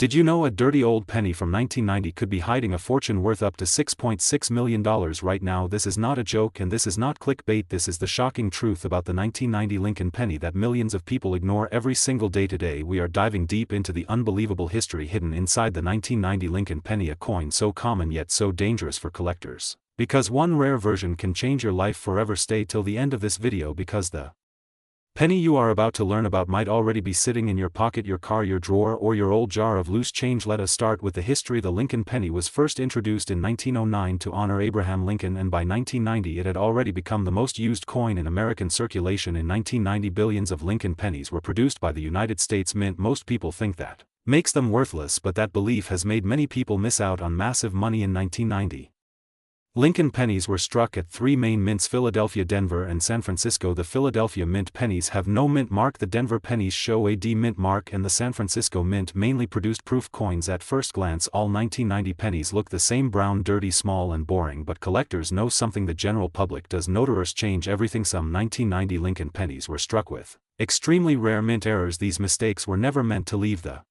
Did you know a dirty old penny from 1990 could be hiding a fortune worth up to $6.6 million right now? This is not a joke and this is not clickbait. This is the shocking truth about the 1990 Lincoln penny that millions of people ignore every single day. Today we are diving deep into the unbelievable history hidden inside the 1990 Lincoln penny, a coin so common yet so dangerous for collectors. Because one rare version can change your life forever. Stay till the end of this video because the penny you are about to learn about might already be sitting in your pocket, your car, your drawer, or your old jar of loose change. Let us start with the history. The Lincoln penny was first introduced in 1909 to honor Abraham Lincoln, and by 1990 it had already become the most used coin in American circulation. In 1990, billions of Lincoln pennies were produced by the United States Mint. Most people think that makes them worthless, but that belief has made many people miss out on massive money. In 1990, Lincoln pennies were struck at three main mints: Philadelphia, Denver, and San Francisco. The Philadelphia Mint pennies have no mint mark. The Denver pennies show a D mint mark, and the San Francisco Mint mainly produced proof coins. At first glance, all 1990 pennies look the same: brown, dirty, small, and boring. But collectors know something the general public does. Notaries change everything. Some 1990 Lincoln pennies were struck with extremely rare mint errors. These mistakes were never meant to leave the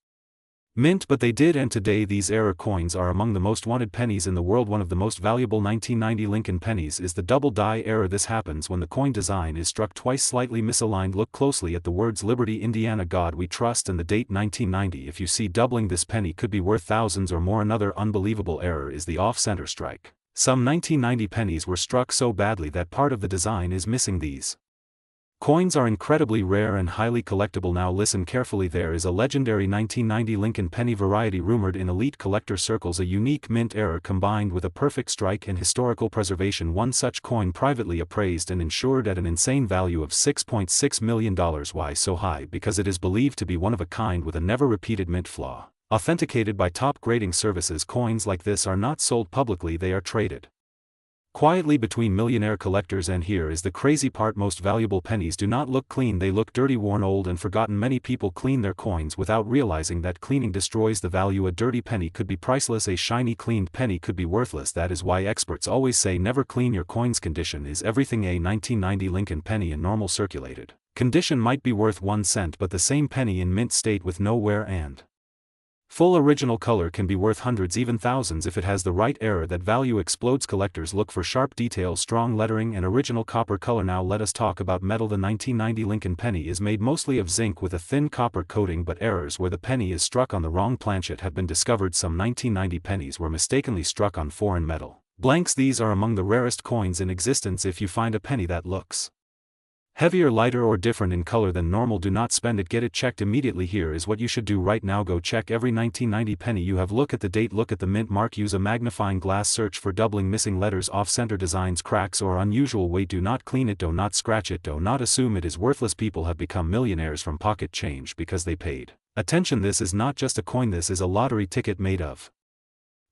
mint, but they did, and today these error coins are among the most wanted pennies in the world. One of the most valuable 1990 Lincoln pennies is the double die error. This happens when the coin design is struck twice slightly misaligned. Look closely at the words Liberty, Indiana, God We Trust, and the date 1990. If you see doubling, this penny could be worth thousands or more. Another unbelievable error is the off-center strike. Some 1990 pennies were struck so badly that part of the design is missing. These coins are incredibly rare and highly collectible. Now listen carefully. There is a legendary 1990 Lincoln penny variety rumored in elite collector circles, a unique mint error combined with a perfect strike and historical preservation. One such coin privately appraised and insured at an insane value of $6.6 million. Why so high? Because it is believed to be one of a kind with a never repeated mint flaw. Authenticated by top grading services, coins like this are not sold publicly, they are traded quietly between millionaire collectors. And here is the crazy part: most valuable pennies do not look clean, they look dirty, worn, old, and forgotten. Many people clean their coins without realizing that cleaning destroys the value. A dirty penny could be priceless, a shiny cleaned penny could be worthless. That is why experts always say never clean your coins. Condition is everything. A 1990 Lincoln penny in normal circulated condition might be worth 1 cent, but the same penny in mint state with no wear and full original color can be worth hundreds, even thousands, if it has the right error. That value explodes. Collectors look for sharp details, strong lettering, and original copper color. Now let us talk about metal. The 1990 Lincoln penny is made mostly of zinc with a thin copper coating, but errors where the penny is struck on the wrong planchet have been discovered. Some 1990 pennies were mistakenly struck on foreign metal blanks. These are among the rarest coins in existence. If you find a penny that looks heavier, lighter, or different in color than normal, do not spend it. Get it checked immediately. Here is what you should do right now. Go check every 1990 penny you have. Look at the date, look at the mint mark, use a magnifying glass, search for doubling, missing letters, off-center designs, cracks, or unusual weight. Do not clean it, do not scratch it, do not assume it is worthless. People have become millionaires from pocket change because they paid attention. This is not just a coin, this is a lottery ticket made of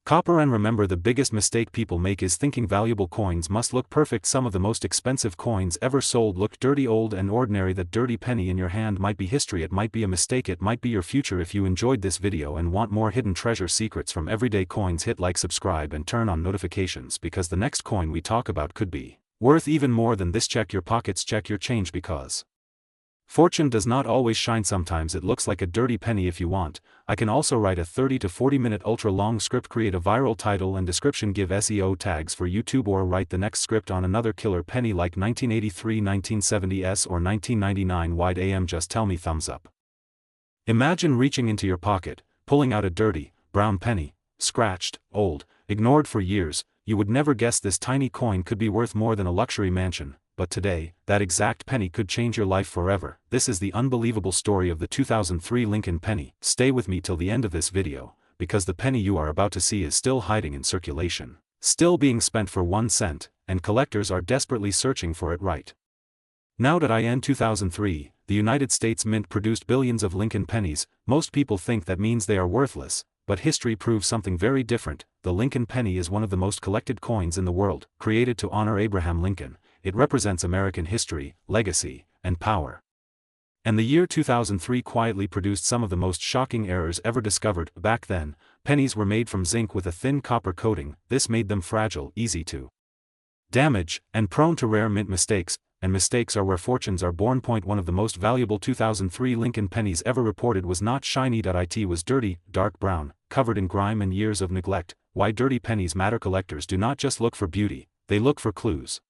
copper. And remember, the biggest mistake people make is thinking valuable coins must look perfect. Some of the most expensive coins ever sold look dirty, old, and ordinary. That dirty penny in your hand might be history, it might be a mistake, it might be your future. If you enjoyed this video and want more hidden treasure secrets from everyday coins, hit like, subscribe, and turn on notifications, because the next coin we talk about could be worth even more than this. Check your pockets, check your change, because fortune does not always shine. Sometimes it looks like a dirty penny. If you want, I can also write a 30 to 40 minute ultra long script, create a viral title and description, give SEO tags for YouTube, or write the next script on another killer penny like 1983, 1970s, or 1999 wide AM. Just tell me thumbs up. Imagine reaching into your pocket, pulling out a dirty, brown penny, scratched, old, ignored for years. You would never guess this tiny coin could be worth more than a luxury mansion. But today, that exact penny could change your life forever. This is the unbelievable story of the 2003 Lincoln penny. Stay with me till the end of this video, because the penny you are about to see is still hiding in circulation, still being spent for 1 cent, and collectors are desperately searching for it right now. In 2003, the United States Mint produced billions of Lincoln pennies. Most people think that means they are worthless, but history proves something very different. The Lincoln penny is one of the most collected coins in the world. Created to honor Abraham Lincoln, it represents American history, legacy, and power. And the year 2003 quietly produced some of the most shocking errors ever discovered. Back then, pennies were made from zinc with a thin copper coating. This made them fragile, easy to damage, and prone to rare mint mistakes. and mistakes are where fortunes are born. One of the most valuable 2003 Lincoln pennies ever reported was not shiny. It was dirty, dark brown, covered in grime and years of neglect. Why dirty pennies matter. Collectors do not just look for beauty, they look for clues.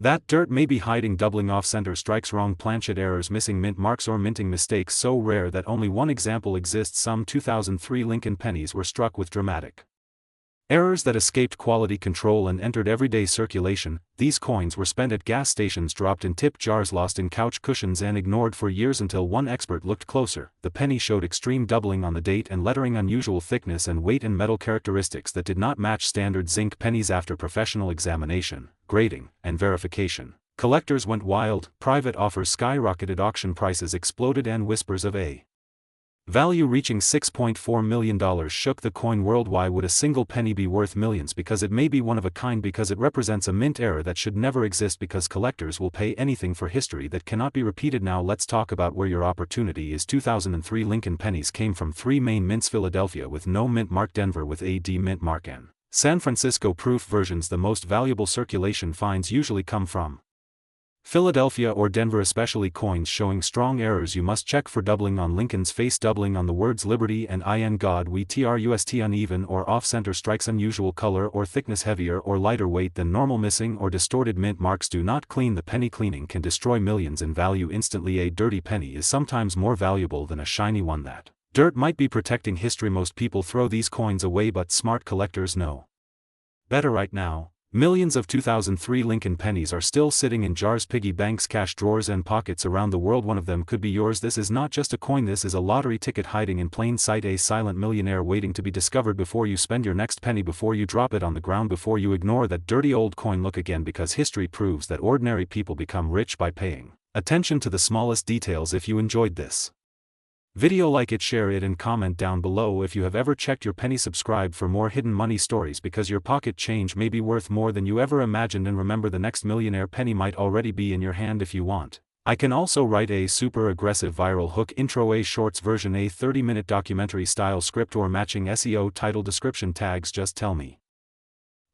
That dirt may be hiding doubling off-center strikes, wrong planchet errors, missing mint marks, or minting mistakes so rare that only one example exists. Some 2003 Lincoln pennies were struck with dramatic errors that escaped quality control and entered everyday circulation. These coins were spent at gas stations, dropped in tip jars, lost in couch cushions, and ignored for years until one expert looked closer. The penny showed extreme doubling on the date and lettering, unusual thickness and weight, and metal characteristics that did not match standard zinc pennies. After professional examination, grading, and verification, collectors went wild. Private offers skyrocketed, auction prices exploded, and whispers of a value reaching $6.4 million shook the coin world. Why would a single penny be worth millions? Because it may be one of a kind, because it represents a mint error that should never exist, because collectors will pay anything for history that cannot be repeated. Now let's talk about where your opportunity is. 2003 Lincoln pennies came from three main mints: Philadelphia with no mint mark, Denver with AD mint mark, and San Francisco proof versions. The most valuable circulation finds usually come from Philadelphia or Denver, especially coins showing strong errors you must check for. Doubling on Lincoln's face, doubling on the words liberty and in God we trust, uneven or off-center strikes, unusual color or thickness, heavier or lighter weight than normal, missing or distorted mint marks. Do not clean the penny. Cleaning can destroy millions in value instantly. A dirty penny is sometimes more valuable than a shiny one. That dirt might be protecting history. Most people throw these coins away, but smart collectors know better. Right now, millions of 2003 Lincoln pennies are still sitting in jars, piggy banks, cash drawers, and pockets around the world. One of them could be yours. This is not just a coin, this is a lottery ticket hiding in plain sight, a silent millionaire waiting to be discovered. Before you spend your next penny, before you drop it on the ground, before you ignore that dirty old coin, look again, because history proves that ordinary people become rich by paying attention to the smallest details. If you enjoyed this video, like it, share it, and comment down below if you have ever checked your penny. Subscribe for more hidden money stories, because your pocket change may be worth more than you ever imagined. And remember, the next millionaire penny might already be in your hand. If you want, I can also write a super aggressive viral hook intro, a shorts version, a 30-minute documentary style script, or matching SEO title description tags. Just tell me.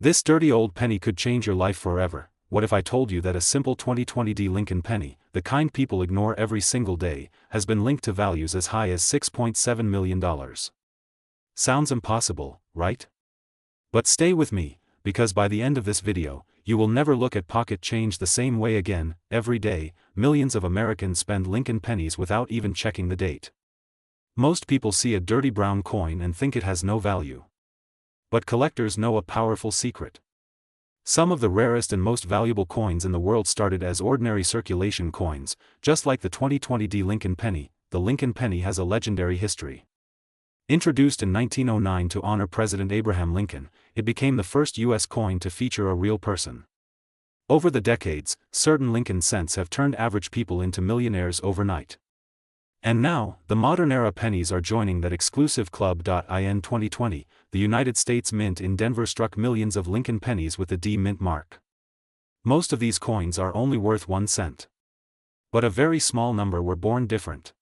This dirty old penny could change your life forever. What if I told you that a simple 2020 Lincoln penny, the kind people ignore every single day, has been linked to values as high as $6.7 million? Sounds impossible, right? But stay with me, because by the end of this video, you will never look at pocket change the same way again. Every day, millions of Americans spend Lincoln pennies without even checking the date. Most people see a dirty brown coin and think it has no value. But collectors know a powerful secret. Some of the rarest and most valuable coins in the world started as ordinary circulation coins. Just like the 2020 Lincoln penny, the Lincoln penny has a legendary history. Introduced in 1909 to honor President Abraham Lincoln, it became the first U.S. coin to feature a real person. Over the decades, certain Lincoln cents have turned average people into millionaires overnight. And now, the modern era pennies are joining that exclusive club. In 2020, the United States Mint in Denver struck millions of Lincoln pennies with the D mint mark. Most of these coins are only worth 1 cent. But a very small number were born different.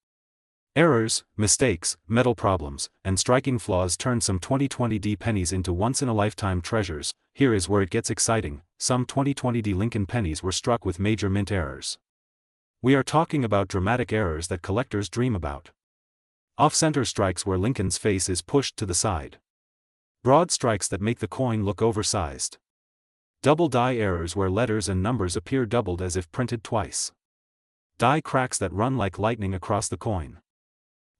Errors, mistakes, metal problems, and striking flaws turned some 2020 pennies into once-in-a-lifetime treasures. Here is where it gets exciting. Some 2020 Lincoln pennies were struck with major mint errors. We are talking about dramatic errors that collectors dream about. Off-center strikes where Lincoln's face is pushed to the side. Broad strikes that make the coin look oversized. Double die errors where letters and numbers appear doubled as if printed twice. Die cracks that run like lightning across the coin.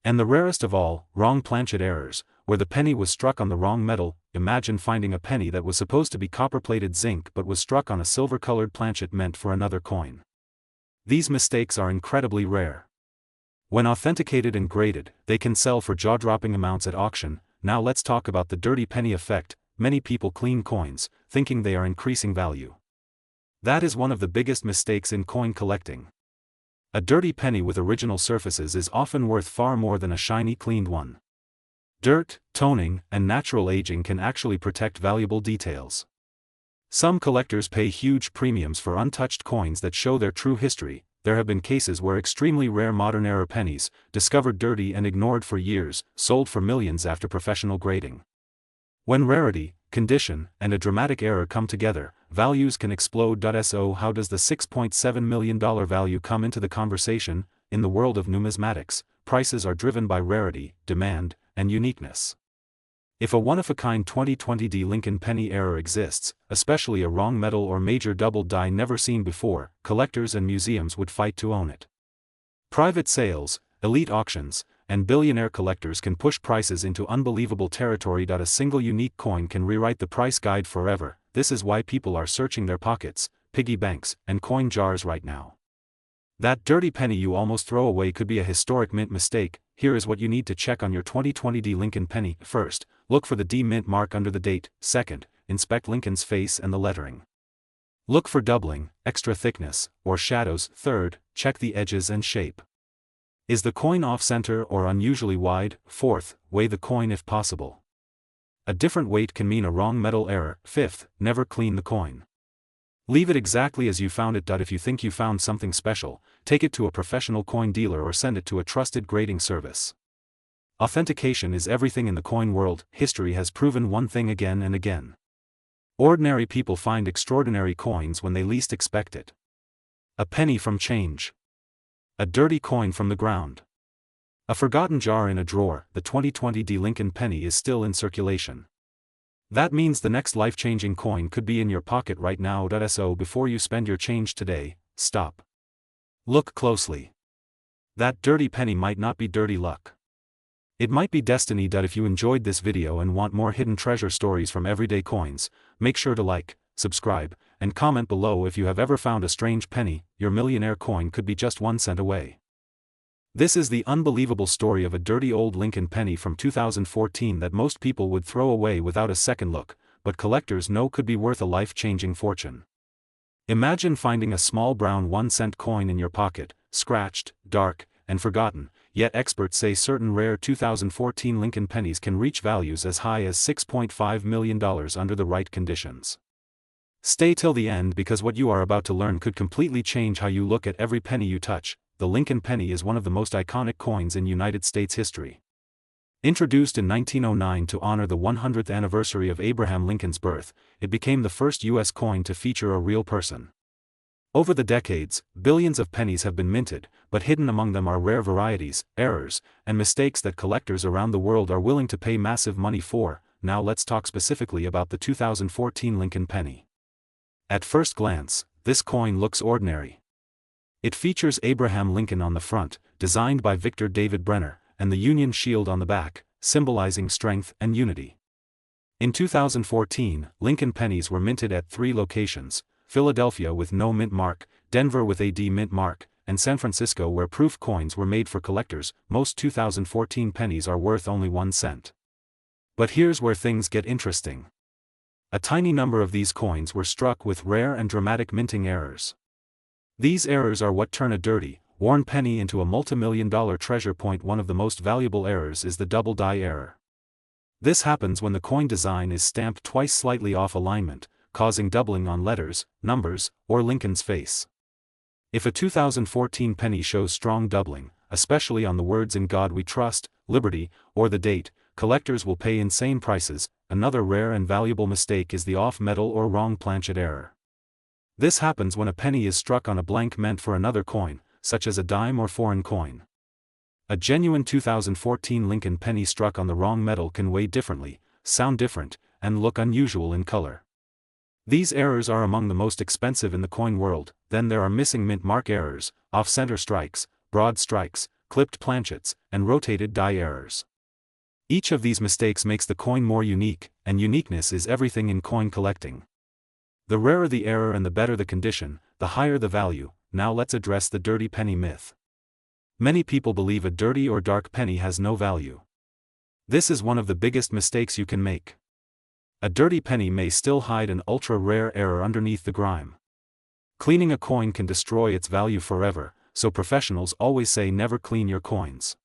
And the rarest of all, wrong planchet errors, where the penny was struck on the wrong metal. Imagine finding a penny that was supposed to be copper-plated zinc but was struck on a silver-colored planchet meant for another coin. These mistakes are incredibly rare. When authenticated and graded, they can sell for jaw-dropping amounts at auction. Now let's talk about the dirty penny effect. Many people clean coins, thinking they are increasing value. That is one of the biggest mistakes in coin collecting. A dirty penny with original surfaces is often worth far more than a shiny cleaned one. Dirt, toning, and natural aging can actually protect valuable details. Some collectors pay huge premiums for untouched coins that show their true history. There have been cases where extremely rare modern-era pennies, discovered dirty and ignored for years, sold for millions after professional grading. When rarity, condition, and a dramatic error come together, values can explode. So how does the $6.7 million value come into the conversation? In the world of numismatics, prices are driven by rarity, demand, and uniqueness. If a one-of-a-kind 2020 Lincoln penny error exists, especially a wrong metal or major double die never seen before, collectors and museums would fight to own it. Private sales, elite auctions, and billionaire collectors can push prices into unbelievable territory. A single unique coin can rewrite the price guide forever. This is why people are searching their pockets, piggy banks, and coin jars right now. That dirty penny you almost throw away could be a historic mint mistake. Here is what you need to check on your 2020 Lincoln penny. First, look for the D mint mark under the date. Second, inspect Lincoln's face and the lettering. Look for doubling, extra thickness, or shadows. Third, check the edges and shape. Is the coin off-center or unusually wide? Fourth, weigh the coin if possible. A different weight can mean a wrong metal error. Fifth, never clean the coin. Leave it exactly as you found it. If you think you found something special, take it to a professional coin dealer or send it to a trusted grading service. Authentication is everything in the coin world. History has proven one thing again and again. Ordinary people find extraordinary coins when they least expect it. A penny from change. A dirty coin from the ground. A forgotten jar in a drawer. The 2020 Lincoln penny is still in circulation. That means the next life-changing coin could be in your pocket right now. So before you spend your change today, stop. Look closely. That dirty penny might not be dirty luck. It might be destiny. If you enjoyed this video and want more hidden treasure stories from everyday coins, make sure to like, subscribe, and comment below if you have ever found a strange penny. Your millionaire coin could be just 1 cent away. This is the unbelievable story of a dirty old Lincoln penny from 2014 that most people would throw away without a second look, but collectors know could be worth a life-changing fortune. Imagine finding a small brown 1-cent coin in your pocket, scratched, dark, and forgotten, yet experts say certain rare 2014 Lincoln pennies can reach values as high as $6.5 million under the right conditions. Stay till the end because what you are about to learn could completely change how you look at every penny you touch. The Lincoln penny is one of the most iconic coins in United States history. Introduced in 1909 to honor the 100th anniversary of Abraham Lincoln's birth, it became the first U.S. coin to feature a real person. Over the decades, billions of pennies have been minted, but hidden among them are rare varieties, errors, and mistakes that collectors around the world are willing to pay massive money for. Now let's talk specifically about the 2014 Lincoln penny. At first glance, this coin looks ordinary. It features Abraham Lincoln on the front, designed by Victor David Brenner, and the Union Shield on the back, symbolizing strength and unity. In 2014, Lincoln pennies were minted at 3 locations: Philadelphia with no mint mark, Denver with a D mint mark, and San Francisco where proof coins were made for collectors. Most 2014 pennies are worth only 1 cent. But here's where things get interesting. A tiny number of these coins were struck with rare and dramatic minting errors. These errors are what turn a dirty, worn penny into a multi-million-dollar treasure. One of the most valuable errors is the double die error. This happens when the coin design is stamped twice slightly off alignment, causing doubling on letters, numbers, or Lincoln's face. If a 2014 penny shows strong doubling, especially on the words "In God We Trust," "Liberty," or the date, collectors will pay insane prices. Another rare and valuable mistake is the off-metal or wrong planchet error. This happens when a penny is struck on a blank meant for another coin, such as a dime or foreign coin. A genuine 2014 Lincoln penny struck on the wrong metal can weigh differently, sound different, and look unusual in color. These errors are among the most expensive in the coin world. Then there are missing mint mark errors, off-center strikes, broad strikes, clipped planchets, and rotated die errors. Each of these mistakes makes the coin more unique, and uniqueness is everything in coin collecting. The rarer the error and the better the condition, the higher the value. Now let's address the dirty penny myth. Many people believe a dirty or dark penny has no value. This is one of the biggest mistakes you can make. A dirty penny may still hide an ultra-rare error underneath the grime. Cleaning a coin can destroy its value forever, so professionals always say never clean your coins.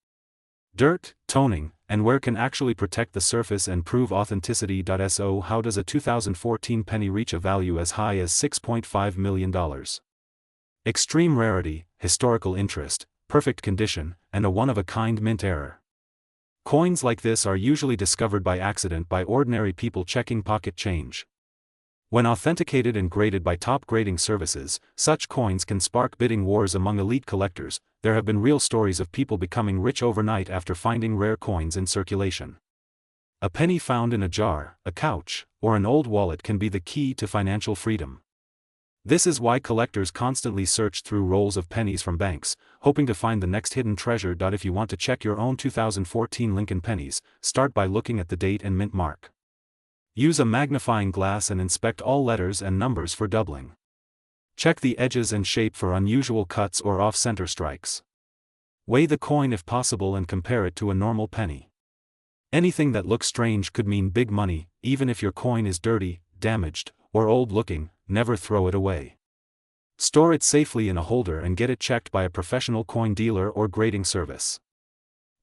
Dirt, toning, and wear can actually protect the surface and prove authenticity. So how does a 2014 penny reach a value as high as $6.5 million? Extreme rarity, historical interest, perfect condition, and a one-of-a-kind mint error. Coins like this are usually discovered by accident by ordinary people checking pocket change. When authenticated and graded by top grading services, such coins can spark bidding wars among elite collectors. There have been real stories of people becoming rich overnight after finding rare coins in circulation. A penny found in a jar, a couch, or an old wallet can be the key to financial freedom. This is why collectors constantly search through rolls of pennies from banks, hoping to find the next hidden treasure. If you want to check your own 2014 Lincoln pennies, start by looking at the date and mint mark. Use a magnifying glass and inspect all letters and numbers for doubling. Check the edges and shape for unusual cuts or off-center strikes. Weigh the coin if possible and compare it to a normal penny. Anything that looks strange could mean big money. Even if your coin is dirty, damaged, or old-looking, never throw it away. Store it safely in a holder and get it checked by a professional coin dealer or grading service.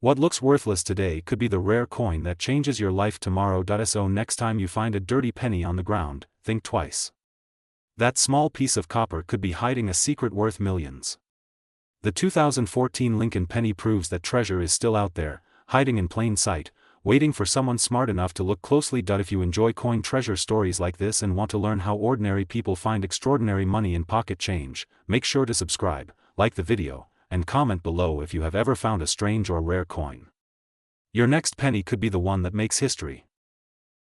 What looks worthless today could be the rare coin that changes your life tomorrow. So next time you find a dirty penny on the ground, think twice. That small piece of copper could be hiding a secret worth millions. The 2014 Lincoln penny proves that treasure is still out there, hiding in plain sight, waiting for someone smart enough to look closely. If you enjoy coin treasure stories like this and want to learn how ordinary people find extraordinary money in pocket change, make sure to subscribe, like the video, and comment below if you have ever found a strange or rare coin. Your next penny could be the one that makes history.